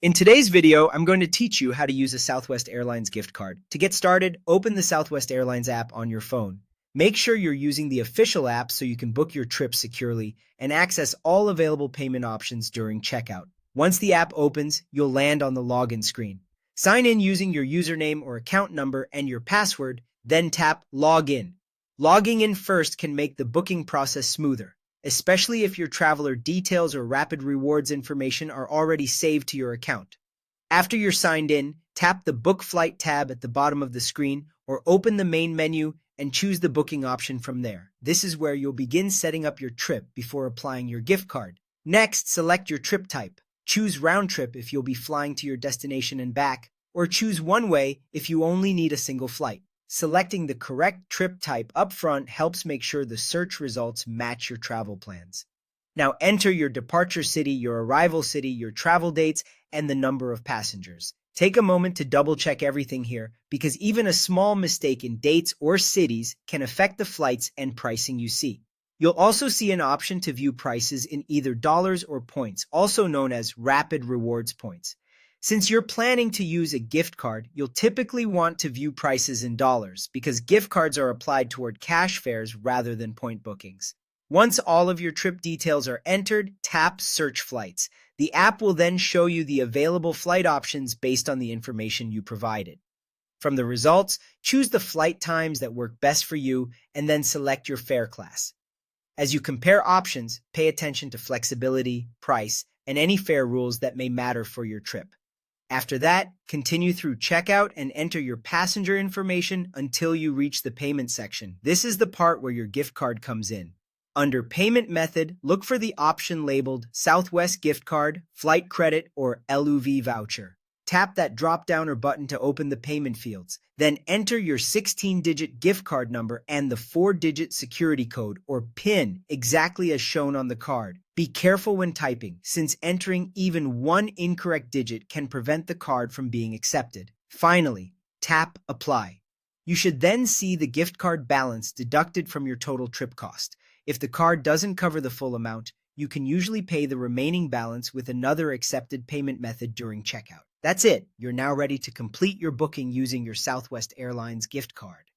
In today's video, I'm going to teach you how to use a Southwest Airlines gift card. To get started, open the Southwest Airlines app on your phone. Make sure you're using the official app so you can book your trip securely and access all available payment options during checkout. Once the app opens, you'll land on the login screen. Sign in using your username or account number and your password, then tap Login. Logging in first can make the booking process smoother, especially if your traveler details or rapid rewards information are already saved to your account. After you're signed in, tap the Book Flight tab at the bottom of the screen or open the main menu and choose the booking option from there. This is where you'll begin setting up your trip before applying your gift card. Next, select your trip type. Choose round trip if you'll be flying to your destination and back, or choose one way if you only need a single flight. Selecting the correct trip type up front helps make sure the search results match your travel plans. Now enter your departure city, your arrival city, your travel dates, and the number of passengers. Take a moment to double check everything here because even a small mistake in dates or cities can affect the flights and pricing you see. You'll also see an option to view prices in either dollars or points, also known as rapid rewards points. Since you're planning to use a gift card, you'll typically want to view prices in dollars because gift cards are applied toward cash fares rather than point bookings. Once all of your trip details are entered, tap Search Flights. The app will then show you the available flight options based on the information you provided. From the results, choose the flight times that work best for you and then select your fare class. As you compare options, pay attention to flexibility, price, and any fare rules that may matter for your trip. After that, continue through checkout and enter your passenger information until you reach the payment section. This is the part where your gift card comes in. Under Payment Method, look for the option labeled Southwest Gift Card, Flight Credit, or LUV Voucher. Tap that drop-down or button to open the payment fields. Then enter your 16-digit gift card number and the 4-digit security code, or PIN, exactly as shown on the card. Be careful when typing, since entering even one incorrect digit can prevent the card from being accepted. Finally, tap Apply. You should then see the gift card balance deducted from your total trip cost. If the card doesn't cover the full amount, you can usually pay the remaining balance with another accepted payment method during checkout. That's it. You're now ready to complete your booking using your Southwest Airlines gift card.